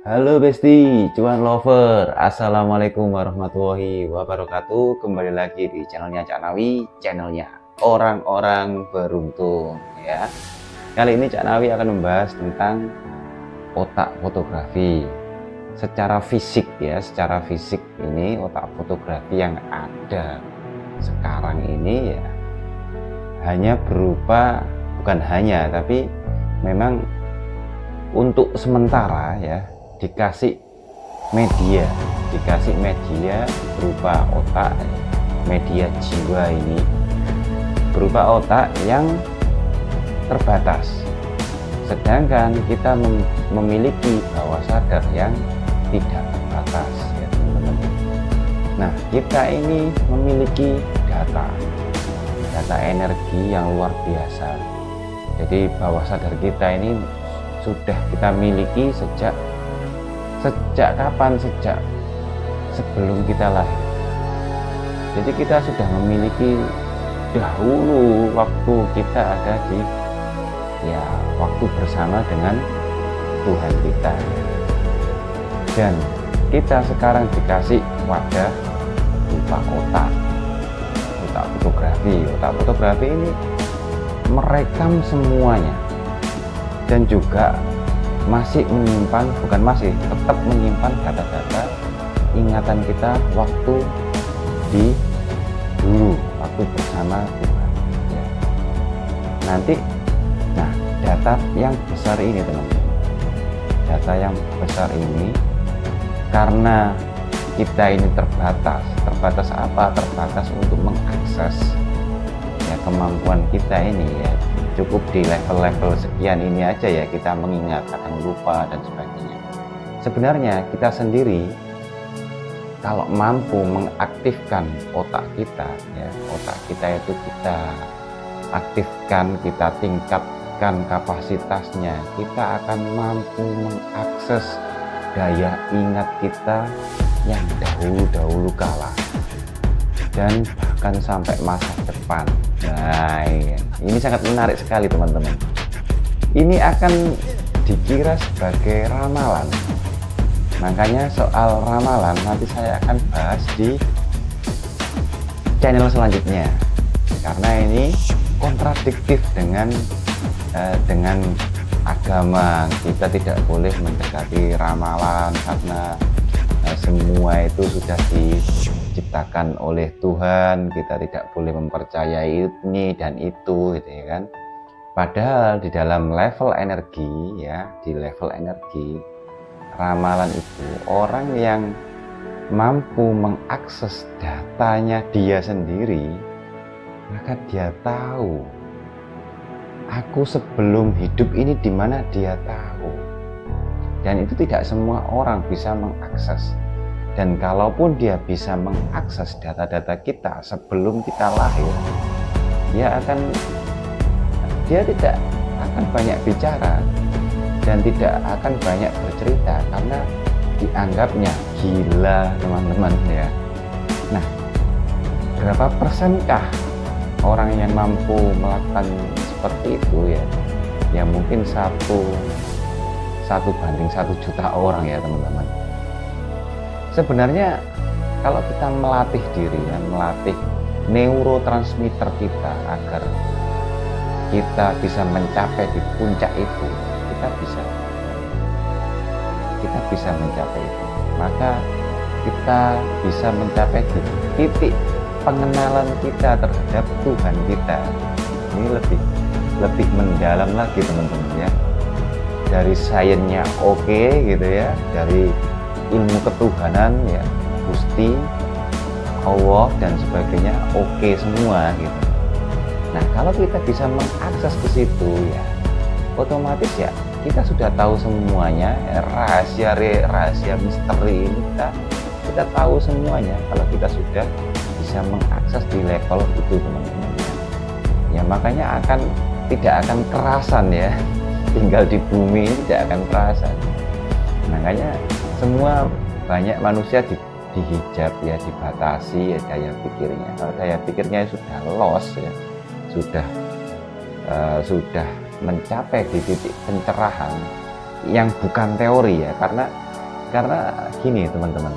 Halo Besti, cuan lover, assalamualaikum warahmatullahi wabarakatuh. Kembali lagi di channelnya Cak Nawi, channelnya orang-orang beruntung ya. Kali ini Cak Nawi akan membahas tentang otak fotografi secara fisik ya. Secara fisik ini otak fotografi yang ada sekarang ini ya hanya berupa, bukan hanya, tapi memang untuk sementara ya dikasih media berupa otak, media jiwa ini berupa otak yang terbatas, sedangkan kita memiliki bawah sadar yang tidak terbatas ya teman-teman. Nah, kita ini memiliki data energi yang luar biasa. Jadi bawah sadar kita ini sudah kita miliki sejak kapan? Sejak sebelum kita lahir. Jadi kita sudah memiliki dahulu waktu kita ada di waktu bersama dengan Tuhan kita. Dan kita sekarang dikasih wadah berupa otak fotografi. Otak fotografi ini merekam semuanya dan juga tetap menyimpan data-data ingatan kita waktu waktu bersama Tuhan ya. Data yang besar ini teman-teman, data yang besar ini karena kita ini terbatas apa? Terbatas untuk mengakses ya kemampuan kita ini ya. Cukup di level-level sekian ini aja ya, kita mengingat, kadang lupa dan sebagainya. Sebenarnya kita sendiri kalau mampu mengaktifkan otak kita ya, otak kita itu kita aktifkan, kita tingkatkan kapasitasnya, kita akan mampu mengakses daya ingat kita yang dahulu kala dan bahkan sampai masa depan. Nah, ini sangat menarik sekali teman-teman. Ini akan dikira sebagai ramalan. Makanya soal ramalan nanti saya akan bahas di channel selanjutnya. Karena ini kontradiktif dengan agama. Kita tidak boleh mendekati ramalan karena semua itu sudah diciptakan oleh Tuhan. Kita tidak boleh mempercayai ini dan itu gitu ya kan. Padahal di dalam level energi ya, di level energi ramalan itu orang yang mampu mengakses datanya dia sendiri, maka dia tahu aku sebelum hidup ini di mana, dia tahu. Dan itu tidak semua orang bisa mengakses. Dan kalaupun dia bisa mengakses data-data kita sebelum kita lahir, dia tidak akan banyak bicara dan tidak akan banyak bercerita karena dianggapnya gila teman-teman ya. Nah, berapa persenkah orang yang mampu melakukan seperti itu ya? Ya mungkin 1:1 juta orang ya teman-teman. Sebenarnya kalau kita melatih diri ya, melatih neurotransmitter kita agar kita bisa mencapai di puncak itu, kita bisa mencapai itu. Maka kita bisa mencapai di titik pengenalan kita terhadap Tuhan kita. Ini lebih mendalam lagi teman-teman ya. Dari sainsnya oke gitu ya, dari ilmu ketuhanan ya, Gusti Allah dan sebagainya oke semua gitu. Nah, kalau kita bisa mengakses ke situ ya, otomatis ya kita sudah tahu semuanya ya, rahasia misteri ini kita tahu semuanya kalau kita sudah bisa mengakses di level itu teman-teman ya. Makanya tidak akan kerasan ya, tinggal di bumi ini tidak akan kerasan. Makanya semua banyak manusia dihijab ya, dibatasi ya daya pikirnya. Kalau daya pikirnya sudah lost ya, sudah mencapai di titik pencerahan yang bukan teori ya, karena Karena gini teman-teman,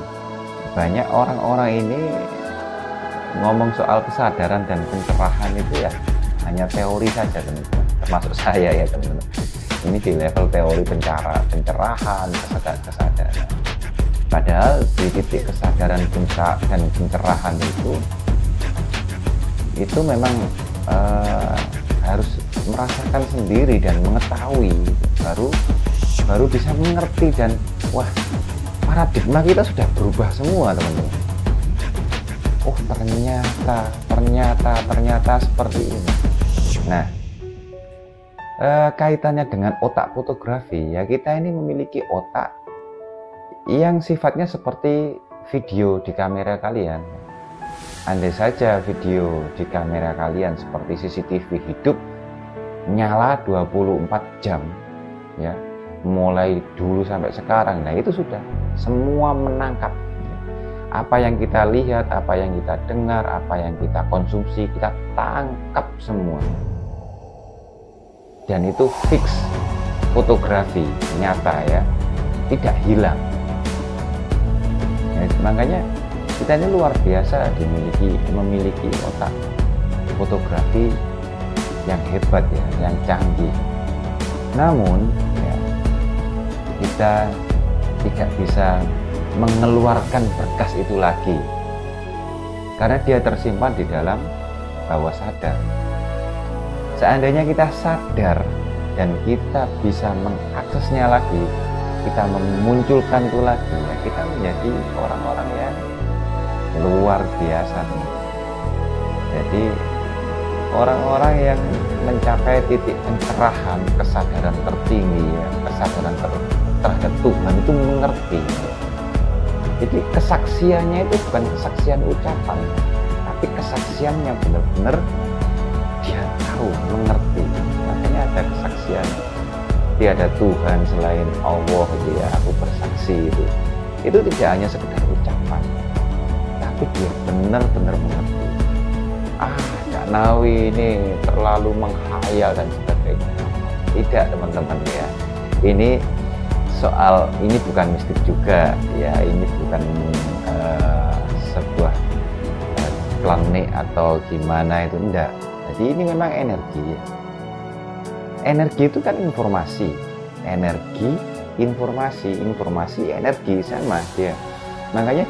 banyak orang-orang ini ngomong soal kesadaran dan pencerahan itu ya hanya teori saja teman-teman, termasuk saya ya teman-teman. Ini di level teori pencerahan, kesadaran. Padahal di titik kesadaran dan pencerahan itu memang harus merasakan sendiri dan mengetahui, baru bisa mengerti, dan wah, paradigma kita sudah berubah semua teman-teman. Oh ternyata seperti ini. Nah, kaitannya dengan otak fotografi ya, kita ini memiliki otak yang sifatnya seperti video di kamera kalian. Andai saja video di kamera kalian seperti CCTV hidup, nyala 24 jam ya, mulai dulu sampai sekarang, nah itu sudah semua menangkap apa yang kita lihat, apa yang kita dengar, apa yang kita konsumsi, kita tangkap semua. Dan itu fix, fotografi nyata ya, tidak hilang ya. Makanya kita ini luar biasa memiliki otak fotografi yang hebat ya, yang canggih. Namun ya, kita tidak bisa mengeluarkan berkas itu lagi karena dia tersimpan di dalam bawah sadar. Seandainya kita sadar dan kita bisa mengaksesnya lagi, kita memunculkan itu lagi ya, kita menjadi orang-orang yang luar biasa. Jadi orang-orang yang mencapai titik pencerahan, kesadaran tertinggi ya, kesadaran terhadap Tuhan itu mengerti. Jadi kesaksiannya itu bukan kesaksian ucapan, tapi kesaksiannya benar-benar dia tahu, mengerti. Makanya ada kesaksian tiada Tuhan selain Allah gitu ya, aku bersaksi itu tidak hanya sekedar ucapan, tapi dia benar-benar mengerti. Kak Nawi ini terlalu menghayal dan sebagainya. Tidak teman-teman ya, ini bukan mistik juga ya, ini bukan sebuah planet atau gimana, itu enggak. Jadi ini memang energi ya. Energi itu kan informasi, informasi energi sama dia. Makanya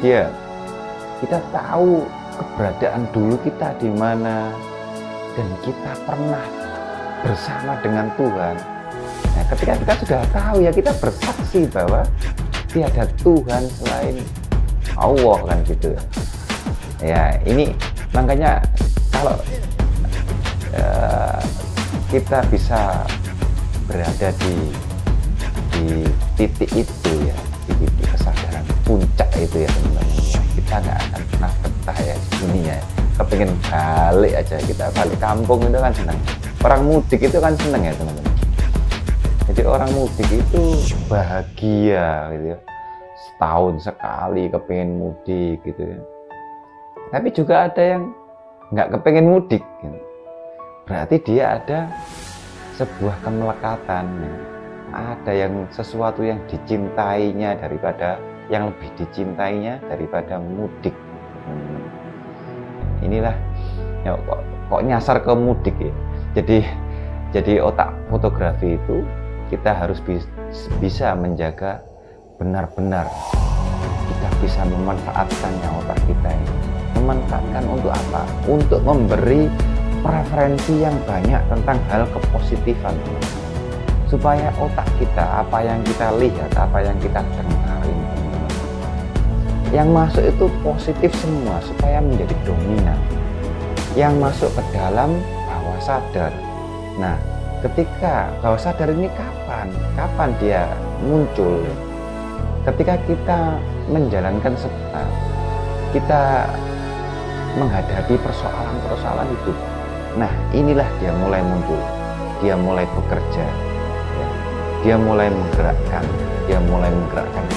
kita tahu keberadaan dulu kita di mana, dan kita pernah bersama dengan Tuhan. Nah, ketika kita sudah tahu ya, kita bersaksi bahwa tiada Tuhan selain Allah kan gitu ya. Ini makanya kalau kita bisa berada di titik itu ya, di titik kesadaran puncak itu ya teman-teman ya, kita nggak akan pernah betah ya di dunia. Kepingin balik aja, kita balik kampung itu kan senang. Orang mudik itu kan senang ya teman-teman. Jadi orang mudik itu bahagia gitu ya, setahun sekali kepingin mudik gitu ya. Tapi juga ada yang nggak kepingin mudik gitu. Berarti dia ada sebuah kemelekatan ya. Ada yang sesuatu yang dicintainya daripada, yang lebih dicintainya daripada mudik. Inilah ya, kok nyasar ke mudik ya. Jadi otak fotografi itu kita harus bisa menjaga benar-benar. Kita bisa memanfaatkannya, otak kita ini. Memanfaatkan untuk apa? Untuk memberi preferensi yang banyak tentang hal kepositifan. Supaya otak kita, apa yang kita lihat, apa yang kita dengarin, yang masuk itu positif semua, supaya menjadi dominan. Yang masuk ke dalam bawah sadar. Nah, ketika bawah sadar ini kapan dia muncul? Ketika kita menjalankan kita menghadapi persoalan hidup. Nah, inilah dia mulai muncul, dia mulai bekerja ya. Dia mulai menggerakkan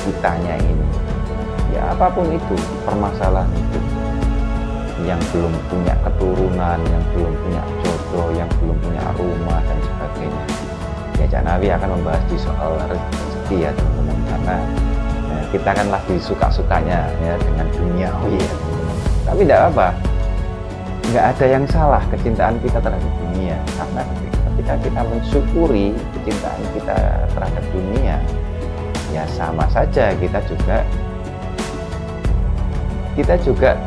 kitanya ini ya, apapun itu permasalahan itu, yang belum punya keturunan, yang belum punya jodoh, yang belum punya rumah dan sebagainya ya. Cak Nawi akan membahas di soal rezeki ya teman-teman, karena kita kan lagi suka-sukanya ya dengan duniawi ya. Tapi tidak apa, nggak ada yang salah kecintaan kita terhadap dunia, karena ketika kita mensyukuri kecintaan kita terhadap dunia, ya sama saja kita juga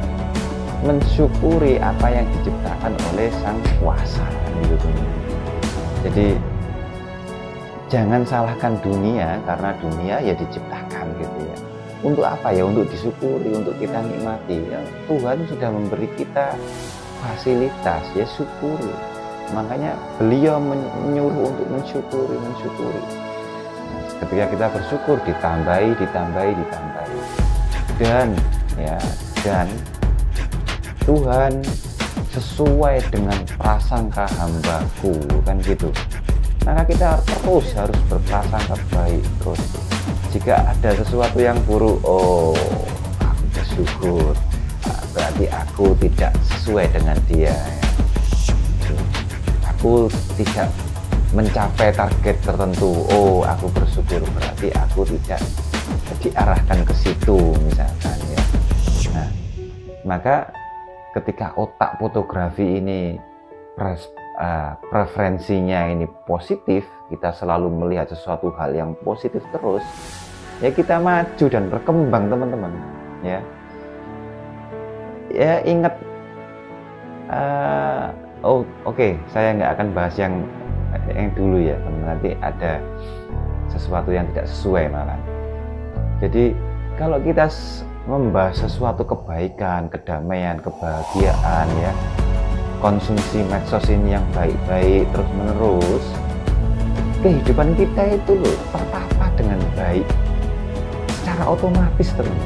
mensyukuri apa yang diciptakan oleh Sang Kuasa gitu. Jadi jangan salahkan dunia, karena dunia ya diciptakan gitu ya. Untuk apa ya? Untuk disyukuri, untuk kita nikmati. Ya, Tuhan sudah memberi kita fasilitas, ya syukuri. Makanya beliau menyuruh untuk mensyukuri. Nah, ketika kita bersyukur ditambahi. Dan Tuhan sesuai dengan prasangka hambaku, kan gitu. Maka kita terus harus berprasangka baik terus. Jika ada sesuatu yang buruk, oh aku bersyukur, berarti aku tidak sesuai dengan dia. Aku tidak mencapai target tertentu, oh aku bersyukur, berarti aku tidak diarahkan ke situ misalkan ya. Nah, maka ketika otak fotografi ini preferensinya ini positif, kita selalu melihat sesuatu hal yang positif terus, ya kita maju dan berkembang teman-teman ya. Ya ingat, oke, saya nggak akan bahas yang dulu ya teman-teman, nanti ada sesuatu yang tidak sesuai malah. Jadi kalau kita membahas sesuatu kebaikan, kedamaian, kebahagiaan ya, konsumsi medsos ini yang baik-baik terus menerus, kehidupan kita itu loh tertata dengan baik secara otomatis teman.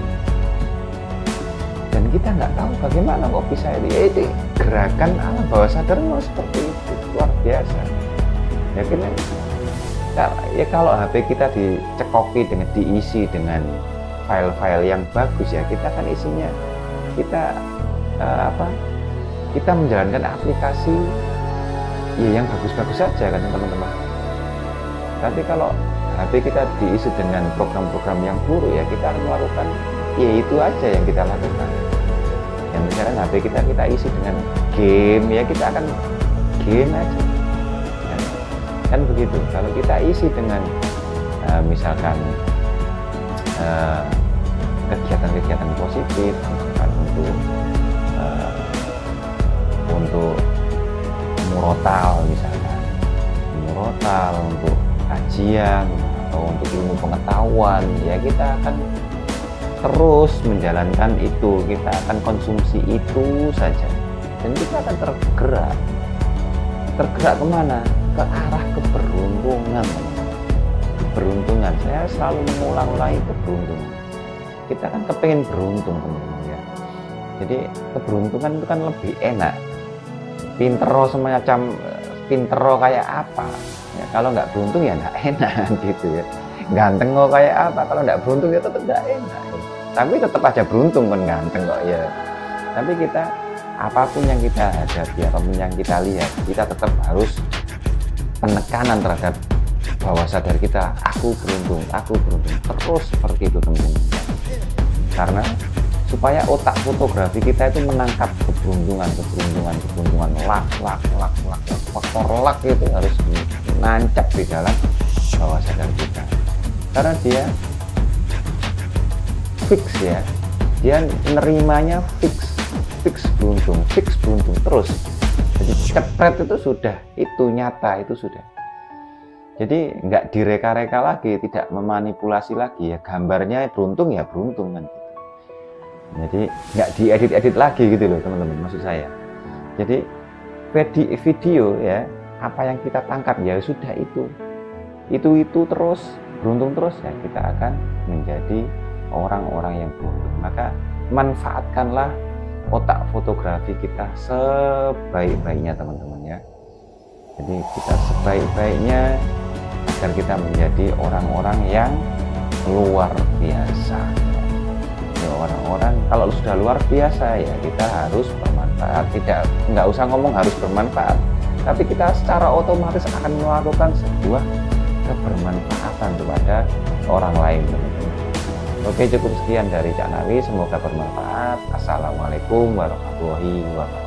Dan kita nggak tahu bagaimana kok bisa itu gerakan alam bawah sadar seperti itu, luar biasa ya. Ya kalau HP kita dicekoki dengan diisi dengan file-file yang bagus ya, kita kan isinya kita menjalankan aplikasi ya yang bagus-bagus saja kan teman-teman. Tapi kalau HP kita diisi dengan program-program yang buruk ya, kita akan melakukan ya itu aja yang kita lakukan. Yang misalkan HP kita isi dengan game ya, kita akan game aja kan begitu. Kalau kita isi dengan misalkan kegiatan-kegiatan positif, misalkan untuk murotal misalkan, untuk kajian atau untuk ilmu pengetahuan ya, kita akan terus menjalankan itu, kita akan konsumsi itu saja, dan kita akan tergerak kemana? Ke arah keberuntungan. Saya selalu mengulang-ulangi keberuntungan. Kita kan kepengen beruntung teman-teman ya. Jadi keberuntungan itu kan lebih enak. Pintero semacam pintero kayak apa ya, kalau nggak beruntung ya nggak enak gitu ya. Ganteng kok kayak apa, kalau nggak beruntung ya tetap nggak enak ya. Tapi tetap aja beruntung kan, ganteng kok ya. Tapi kita apapun yang kita hadapi, apapun yang kita lihat, kita tetap harus penekanan terhadap bawah sadar kita, aku beruntung terus seperti itu teman-teman. Karena supaya otak fotografi kita itu menangkap keberuntungan, faktor luck itu harus menancap di dalam bawah sadar kita. Karena dia fix ya, dia nerimanya fix beruntung terus. Jadi cepret itu sudah, itu nyata, itu sudah. Jadi nggak direka-reka lagi, tidak memanipulasi lagi ya, gambarnya beruntung ya beruntung kan. Jadi nggak diedit-edit lagi gitu loh teman-teman, maksud saya. Jadi video ya, apa yang kita tangkap ya sudah itu terus beruntung terus ya, kita akan menjadi orang-orang yang beruntung. Maka manfaatkanlah otak fotografi kita sebaik-baiknya teman-teman ya. Jadi kita sebaik-baiknya agar kita menjadi orang-orang yang luar biasa ya. Orang-orang kalau sudah luar biasa ya, kita harus bermanfaat. Nggak usah ngomong harus bermanfaat, tapi kita secara otomatis akan melakukan sebuah kebermanfaatan kepada orang lain teman-teman. Oke, cukup sekian dari Cak Nawi, semoga bermanfaat. Assalamualaikum warahmatullahi wabarakatuh.